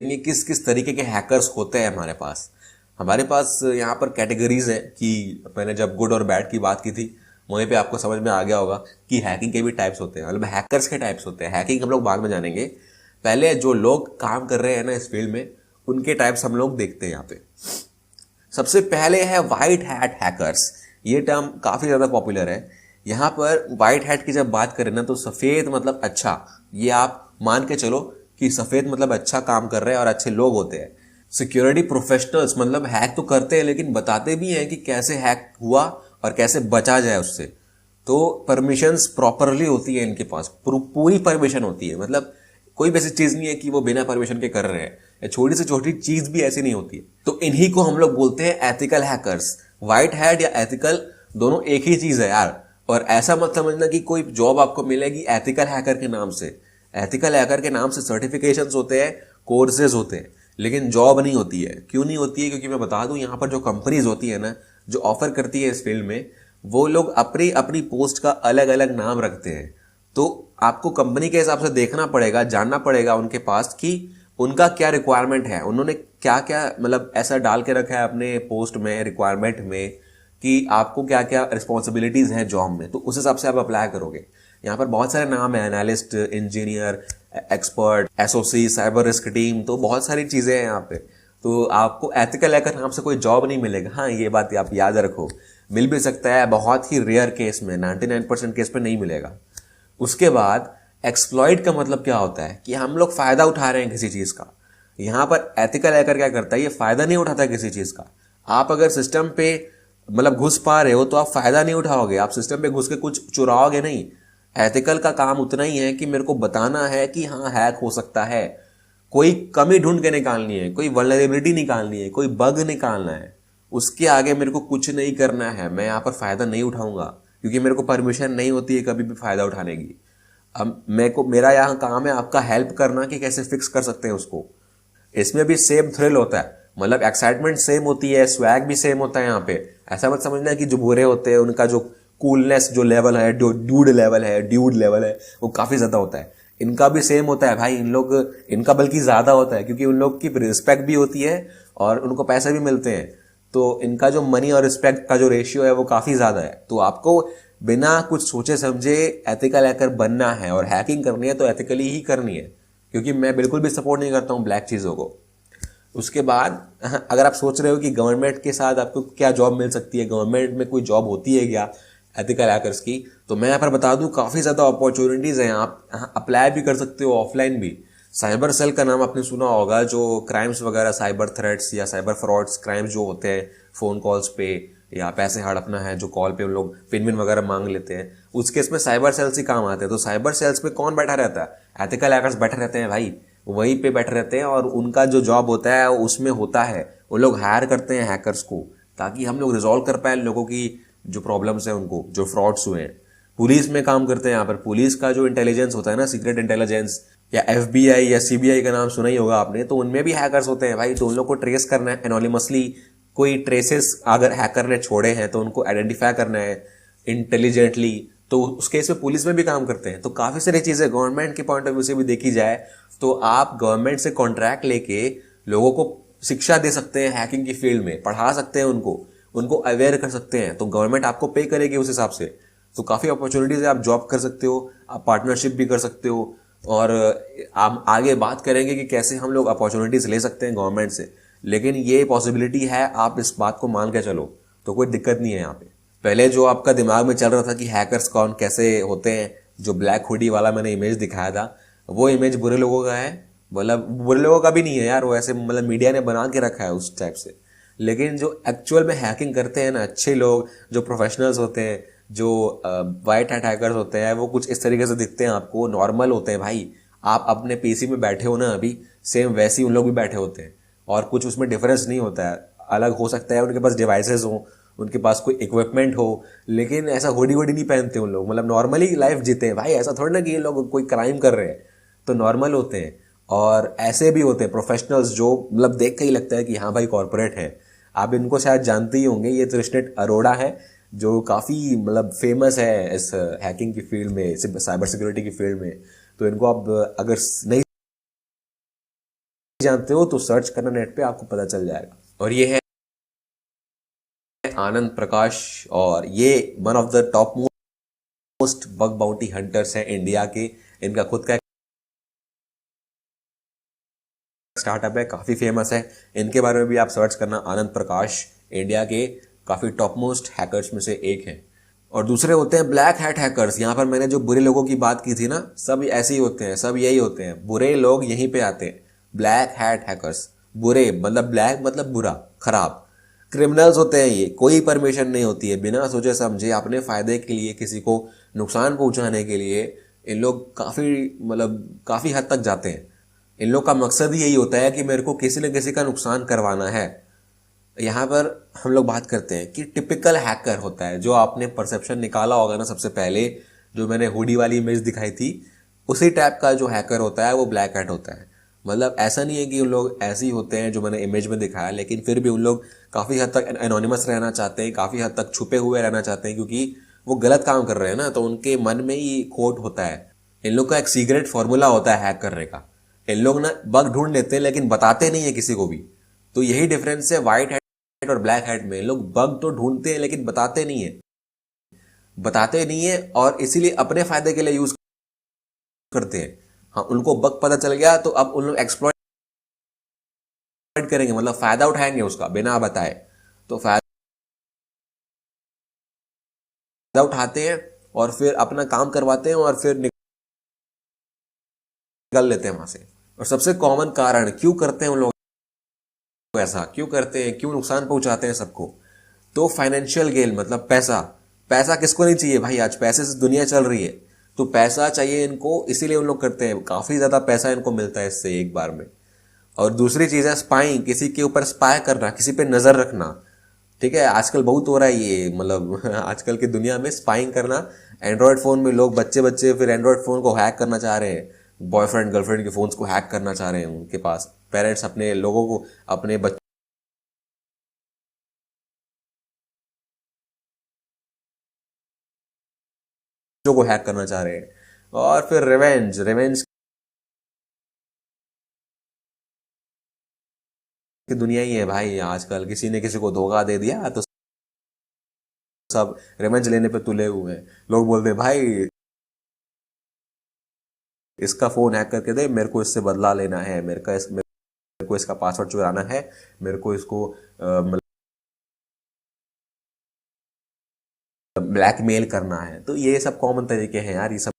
ये किस किस तरीके के हैकर्स होते हैं हमारे पास यहाँ पर कैटेगरीज है कि मैंने जब गुड और बैड की बात की थी वहीं पे आपको समझ में आ गया होगा कि हैकिंग के भी टाइप्स होते हैं, मतलब हैकर्स के टाइप्स होते हैं। हैकिंग हम लोग बाद में जानेंगे, पहले जो लोग काम कर रहे हैं ना इस फील्ड में उनके टाइप्स हम लोग देखते हैं यहाँ पे। सबसे पहले है वाइट हैट हैकर्स। ये टर्म काफ़ी ज़्यादा पॉपुलर है। यहाँ पर वाइट हैट की जब बात करें ना तो सफ़ेद मतलब अच्छा, ये आप मान के चलो कि सफ़ेद मतलब अच्छा काम कर रहे हैं और अच्छे लोग होते हैं। सिक्योरिटी प्रोफेशनल्स मतलब हैक तो करते हैं लेकिन बताते भी हैं कि कैसे हैक हुआ और कैसे बचा जाए उससे। तो परमिशंस प्रॉपरली होती है इनके पास, पूरी परमिशन होती है, मतलब कोई भी ऐसी चीज नहीं है कि वो बिना परमिशन के कर रहे हैं, या छोटी से छोटी चीज भी ऐसी नहीं होती है। तो इन्हीं को हम लोग बोलते हैं एथिकल हैकर्स। वाइट हैट या एथिकल दोनों एक ही चीज है यार। और ऐसा मत समझना कि कोई जॉब आपको मिलेगी एथिकल हैकर के नाम से। एथिकल हैकर के नाम से सर्टिफिकेशंस होते हैं, कोर्सेज होते हैं, लेकिन जॉब नहीं होती है। क्यों नहीं होती है? क्योंकि मैं बता दूं, यहाँ पर जो कंपनीज होती है ना, जो ऑफर करती है इस फील्ड में, वो लोग अपनी अपनी पोस्ट का अलग अलग नाम रखते हैं। तो आपको कंपनी के हिसाब से देखना पड़ेगा, जानना पड़ेगा उनके पास कि उनका क्या रिक्वायरमेंट है, उन्होंने क्या क्या मतलब ऐसा डाल के रखा है अपने पोस्ट में, रिक्वायरमेंट में, कि आपको क्या क्या रिस्पॉन्सिबिलिटीज हैं जॉब में, तो उस हिसाब से आप अप्लाई करोगे। यहाँ पर बहुत सारे नाम है, analyst, engineer, expert, SOC, cyber risk team, तो बहुत सारी चीजें हैं यहाँ पे। तो आपको एथिकल हैकर नाम से कोई जॉब नहीं मिलेगा। हाँ, ये बात आप याद रखो, मिल भी सकता है, बहुत ही रेयर केस में, 99% केस पे नहीं मिलेगा। उसके बाद एक्सप्लॉइट का मतलब क्या होता है कि हम लोग फायदा उठा रहे हैं किसी चीज का। यहाँ पर एथिकल हैकर क्या करता है, ये फायदा नहीं उठाता किसी चीज का। आप अगर सिस्टम पे मतलब घुस पा रहे हो तो आप फायदा नहीं उठाओगे, आप सिस्टम पे घुस के कुछ चुराओगे नहीं। एथिकल का काम उतना ही है कि मेरे को बताना है कि हाँ हैक हो सकता है, कोई कमी ढूंढ के निकालनी है, कोई वल्नरेबिलिटी निकालनी है, कोई बग निकालना है। उसके आगे मेरे को कुछ नहीं करना है, मैं यहाँ पर फायदा नहीं उठाऊंगा क्योंकि मेरे को परमिशन नहीं होती है कभी भी फायदा उठाने की। अब मेरा यहाँ काम है आपका हेल्प करना कि कैसे फिक्स कर सकते हैं उसको। इसमें भी सेम थ्रिल होता है, मतलब एक्साइटमेंट सेम होती है, स्वैग भी सेम होता है यहाँ पे। ऐसा मत समझना कि जो बुरे होते हैं उनका जो कूलनेस जो लेवल है, जो ड्यूड लेवल है, वो काफी ज्यादा होता है। इनका भी सेम होता है भाई, इन लोग, इनका बल्कि ज्यादा होता है क्योंकि उन लोग की रिस्पेक्ट भी होती है और उनको पैसे भी मिलते हैं। तो इनका जो मनी और रिस्पेक्ट का जो रेशियो है वो काफी ज्यादा है। तो आपको बिना कुछ सोचे समझे एथिकल हैकर बनना है और हैकिंग करनी है तो एथिकली ही करनी है, क्योंकि मैं बिल्कुल भी सपोर्ट नहीं करता हूँ ब्लैक चीजों को। उसके बाद अगर आप सोच रहे हो कि गवर्नमेंट के साथ आपको क्या जॉब मिल सकती है, गवर्नमेंट में कोई जॉब होती है क्या एथिकल हैकर्स की, तो मैं यहाँ पर बता दूं काफी ज्यादा अपॉर्चुनिटीज हैं। आप अप्लाई भी कर सकते हो ऑफलाइन भी। साइबर सेल का नाम आपने सुना होगा, जो क्राइम्स वगैरह, साइबर थ्रेट्स या साइबर फ्रॉड्स क्राइम्स जो होते हैं फोन कॉल्स पे, या पैसे हड़पना है जो कॉल पे उन लोग पिन विन वगैरह मांग लेते हैं, उस केस में साइबर सेल्स ही काम आते हैं। तो साइबर सेल्स में कौन बैठा रहता है? एथिकल हैकर्स बैठे रहते हैं भाई, वहीं पे बैठे रहते हैं और उनका जो जॉब होता है उसमें होता है, वो लोग हायर करते हैं हैकर्स को ताकि हम लोग रिजॉल्व कर पाए लोगों की जो प्रॉब्लम्स हैं, उनको जो फ्रॉड्स हुए हैं। पुलिस में काम करते हैं यहाँ पर, पुलिस का जो इंटेलिजेंस होता है ना, सीक्रेट इंटेलिजेंस, या एफबीआई या सीबीआई का नाम सुना ही होगा आपने, तो उनमें भी हैकर्स होते हैं भाई। तो उन लोग को ट्रेस करना है एनोनिमसली, कोई ट्रेसेस अगर हैकर ने छोड़े हैं तो उनको आइडेंटिफाई करना है इंटेलिजेंटली। तो उस केस में पुलिस में भी काम करते हैं। तो काफी सारी चीजें गवर्नमेंट के पॉइंट ऑफ व्यू से भी देखी जाए तो आप गवर्नमेंट से कॉन्ट्रैक्ट लेके लोगों को शिक्षा दे सकते हैं, हैकिंग की फील्ड में पढ़ा सकते हैं, उनको उनको अवेयर कर सकते हैं, तो गवर्नमेंट आपको पे करेगी उस हिसाब से। तो काफी अपॉर्चुनिटीज है, आप जॉब कर सकते हो, आप पार्टनरशिप भी कर सकते हो। और हम आगे बात करेंगे कि कैसे हम लोग अपॉर्चुनिटीज ले सकते हैं गवर्नमेंट से, लेकिन ये पॉसिबिलिटी है, आप इस बात को मान के चलो तो कोई दिक्कत नहीं है यहाँ पे। पहले जो आपका दिमाग में चल रहा था कि हैकर्स कौन कैसे होते हैं, जो ब्लैक हुडी वाला मैंने इमेज दिखाया था, वो इमेज बुरे लोगों का है। मतलब बुरे लोगों का भी नहीं है यार, वो ऐसे मतलब मीडिया ने बना के रखा है उस टाइप से। लेकिन जो एक्चुअल में हैकिंग करते हैं ना, अच्छे लोग जो प्रोफेशनल्स होते हैं, जो वाइट हैट हैकर्स होते हैं, वो कुछ इस तरीके से दिखते हैं आपको, नॉर्मल होते हैं भाई। आप अपने पीसी में बैठे हो ना अभी, सेम वैसे ही उन लोग भी बैठे होते हैं और कुछ उसमें डिफरेंस नहीं होता है। अलग हो सकता है उनके पास डिवाइसेस हो, उनके पास कोई इक्विपमेंट हो, लेकिन ऐसा हुडी वुडी नहीं पहनते उन लोग, मतलब नॉर्मली लाइफ जीते हैं भाई। ऐसा थोड़ा ना कि ये लोग कोई क्राइम कर रहे हैं, तो नॉर्मल होते हैं। और ऐसे भी होते हैं प्रोफेशनल्स जो मतलब देख के ही लगता है कि हाँ भाई कॉर्पोरेट है। आप इनको शायद जानते ही होंगे, ये तृष्णित अरोड़ा है जो काफ़ी मतलब फेमस है इस हैकिंग की फील्ड में, साइबर सिक्योरिटी की फील्ड में। तो इनको आप अगर नहीं जानते हो तो सर्च करना नेट पे, आपको पता चल जाएगा। और ये है आनंद प्रकाश, और ये one of the top most bug bounty hunters हैं इंडिया के। इनका खुद का स्टार्टअप है, काफी फेमस है। इनके बारे में भी आप सर्च करना, आनंद प्रकाश इंडिया के काफी टॉप मोस्ट हैकर्स में से एक हैं। और दूसरे होते हैं ब्लैक हैट हैकर्स। यहाँ पर मैंने जो बुरे लोगों की बात की थी ना, सब ऐसे ही होते हैं, सब यही होते हैं, बुरे लोग यहीं पे आते हैं। ब्लैक हैट हैकर्स, बुरे मतलब ब्लैक मतलब बुरा, खराब क्रिमिनल्स होते हैं ये। कोई परमिशन नहीं होती है, बिना सोचे समझे अपने फायदे के लिए किसी को नुकसान पहुंचाने के लिए इन लोग काफी हद तक जाते हैं। इन लोग का मकसद ही यही होता है कि मेरे को किसी न किसी का नुकसान करवाना है। यहाँ पर हम लोग बात करते हैं कि टिपिकल हैकर होता है, जो आपने परसेप्शन निकाला होगा ना सबसे पहले, जो मैंने हुडी वाली इमेज दिखाई थी, उसी टाइप का जो हैकर होता है वो ब्लैक हैट होता है। मतलब ऐसा नहीं है कि उन लोग ऐसे ही होते हैं जो मैंने इमेज में दिखाया, लेकिन फिर भी उन लोग काफ़ी हद तक एनोनिमस रहना चाहते हैं, काफ़ी हद तक छुपे हुए रहना चाहते हैं, क्योंकि वो गलत काम कर रहे हैं ना, तो उनके मन में ही खोट होता है। इन लोग का एक सीक्रेट फॉर्मूला होता है हैक करने का। इन लोग ना बग ढूंढ लेते हैं लेकिन बताते नहीं है किसी को भी। तो यही डिफरेंस है व्हाइट हैट और ब्लैक हैट में। लोग बग तो ढूंढते हैं लेकिन बताते नहीं है और इसीलिए अपने फायदे के लिए यूज करते हैं। हाँ, उनको बग पता चल गया तो अब उन लोग एक्सप्लॉइट करेंगे, मतलब फायदा उठाएंगे उसका बिना बताए। तो फायदा उठाते हैं और फिर अपना काम करवाते हैं और फिर निकल लेते हैं वहां से। और सबसे कॉमन कारण क्यों करते हैं उन लोग ऐसा, क्यों करते हैं, क्यों नुकसान पहुंचाते हैं सबको, तो फाइनेंशियल गेन, मतलब पैसा। पैसा किसको नहीं चाहिए भाई, आज पैसे से दुनिया चल रही है, तो पैसा चाहिए इनको, इसीलिए उन लोग करते हैं। काफी ज्यादा पैसा इनको मिलता है इससे एक बार में। और दूसरी चीज है स्पाइंग, किसी के ऊपर स्पाई करना, किसी पे नजर रखना। ठीक है, आजकल बहुत हो रहा है ये, मतलब आजकल की दुनिया में स्पाइंग करना। एंड्रॉयड फोन में लोग बच्चे बच्चे फिर एंड्रॉयड फोन को हैक करना चाह रहे हैं, बॉयफ्रेंड गर्लफ्रेंड के फोन्स को हैक करना चाह रहे हैं। उनके पास पेरेंट्स अपने लोगों को, अपने बच्चों को हैक करना चाह रहे हैं। और फिर रिवेंज रिवेंज की दुनिया ही है भाई आजकल। किसी ने किसी को धोखा दे दिया तो सब रिवेंज लेने पे तुले हुए हैं। लोग बोलते हैं भाई इसका फोन हैक करके दे, मेरे को इससे बदला लेना है, मेरे को इसका पासवर्ड चुराना है, मेरे को इसको ब्लैकमेल करना है। तो ये सब कॉमन तरीके हैं यार, ये सब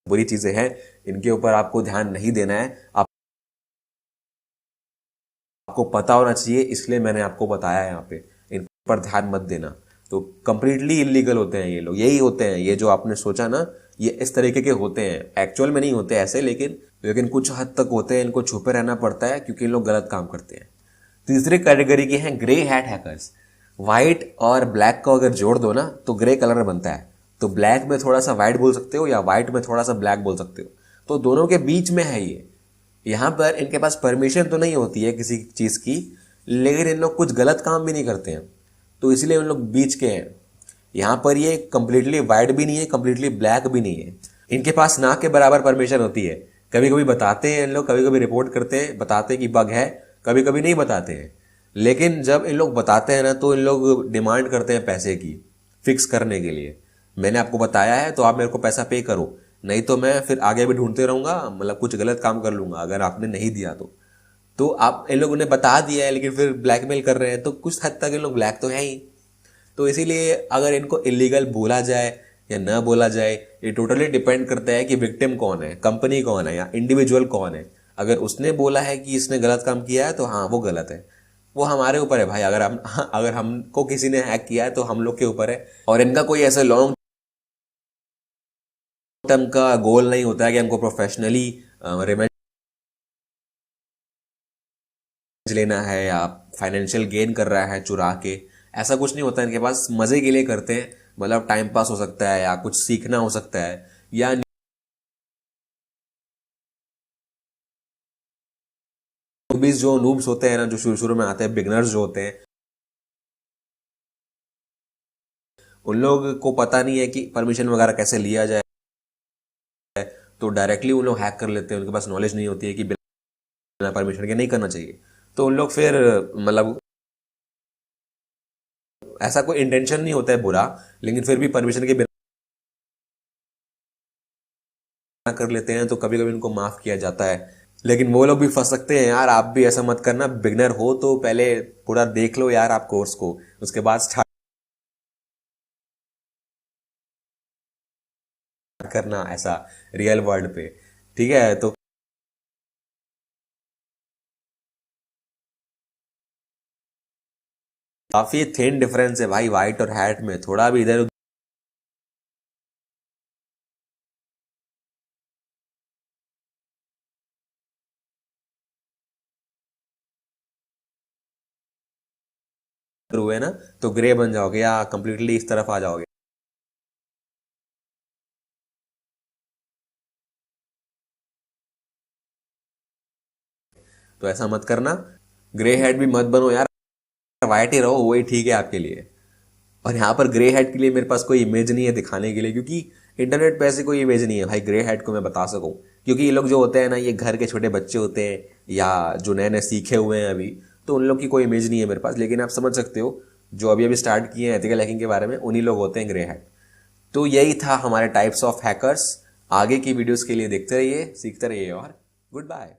बुरी चीजें हैं। इनके ऊपर आपको ध्यान नहीं देना है, आपको पता होना चाहिए, इसलिए मैंने आपको बताया है यहाँ पे। इन पर ध्यान मत देना। तो कंप्लीटली इलीगल होते हैं ये लोग, यही होते हैं ये जो आपने सोचा ना, ये इस तरीके के होते हैं। एक्चुअल में नहीं होते ऐसे, लेकिन कुछ हद तक होते हैं। इनको छुपे रहना पड़ता है क्योंकि इन लोग गलत काम करते हैं। तीसरी कैटेगरी के हैं ग्रे हैट हैकर्स। व्हाइट और ब्लैक को अगर जोड़ दो ना तो ग्रे कलर बनता है। तो ब्लैक में थोड़ा सा व्हाइट बोल सकते हो या व्हाइट में थोड़ा सा ब्लैक बोल सकते हो। तो दोनों के बीच में है ये। यहाँ पर इनके पास परमिशन तो नहीं होती है किसी चीज की, लेकिन इन लोग कुछ गलत काम भी नहीं करते हैं, तो इसलिए उन लोग बीच के हैं। यहाँ पर ये कंप्लीटली वाइट भी नहीं है, कंप्लीटली ब्लैक भी नहीं है। इनके पास ना के बराबर परमिशन होती है। कभी कभी बताते हैं इन लोग, कभी कभी रिपोर्ट करते हैं, बताते हैं कि बग है, कभी कभी नहीं बताते हैं। लेकिन जब इन लोग बताते हैं ना तो इन लोग डिमांड करते हैं पैसे की, फिक्स करने के लिए। मैंने आपको बताया है तो आप मेरे को पैसा पे करो, नहीं तो मैं फिर आगे भी ढूंढते रहूंगा, मतलब कुछ गलत काम कर लूंगा अगर आपने नहीं दिया तो आप इन लोगों ने बता दिया है लेकिन फिर ब्लैकमेल कर रहे हैं, तो कुछ हद तक इन लोग ब्लैक तो है ही। तो इसीलिए अगर इनको इलीगल बोला जाए या ना बोला जाए, ये टोटली डिपेंड करता है कि विक्टिम कौन है, कंपनी कौन है या इंडिविजुअल कौन है। अगर उसने बोला है कि इसने गलत काम किया है तो हाँ वो गलत है, वो हमारे ऊपर है भाई। अगर हमको किसी ने हैक किया है तो हम लोग के ऊपर है। और इनका कोई ऐसा लॉन्ग टर्म का गोल नहीं होता है कि हमको प्रोफेशनली रिवेंज लेना है या फाइनेंशियल गेन कर रहा है चुरा के। ऐसा कुछ नहीं होता इनके पास, मजे के लिए करते हैं। मतलब टाइम पास हो सकता है या कुछ सीखना हो सकता है या न्यूबीज जो नूब्स होते हैं ना, जो शुरू शुरू में आते हैं, बिगनर्स जो होते हैं, उन लोग को पता नहीं है कि परमिशन वगैरह कैसे लिया जाए, तो डायरेक्टली उन लोग हैक कर लेते हैं। उनके पास नॉलेज नहीं होती है कि बिना परमिशन के नहीं करना चाहिए, तो उन लोग फिर मतलब ऐसा कोई इंटेंशन नहीं होता है बुरा, लेकिन फिर भी परमिशन के बिना कर लेते हैं, तो कभी कभी उनको माफ किया जाता है। लेकिन वो लोग भी फंस सकते हैं यार, आप भी ऐसा मत करना। बिगनर हो तो पहले पूरा देख लो यार आप कोर्स को, उसके बाद स्टार्ट करना ऐसा रियल वर्ल्ड पे, ठीक है। तो काफी थिन डिफरेंस है भाई व्हाइट और हैट में, थोड़ा भी इधर उधर हुए ना तो ग्रे बन जाओगे या कंप्लीटली इस तरफ आ जाओगे। तो ऐसा मत करना, ग्रे हेड भी मत बनो यार, व्हाइट ही रहो, वही ठीक है आपके लिए। और यहाँ पर ग्रे हेड के लिए मेरे पास कोई इमेज नहीं है दिखाने के लिए, क्योंकि इंटरनेट पे ऐसी कोई इमेज नहीं है भाई ग्रे हेड को मैं बता सकूं। क्योंकि ये लोग जो होते हैं ना, ये घर के छोटे बच्चे होते हैं या जो नए नए सीखे हुए हैं अभी, तो उन लोग की कोई इमेज नहीं है मेरे पास। लेकिन आप समझ सकते हो, जो अभी अभी स्टार्ट किए हैं एथिकल हैकिंग के बारे में, उन्हीं लोग होते हैं ग्रे हेड। तो यही था हमारे टाइप्स ऑफ हैकर्स। आगे की वीडियोस के लिए देखते रहिए, सीखते रहिए और गुड बाय।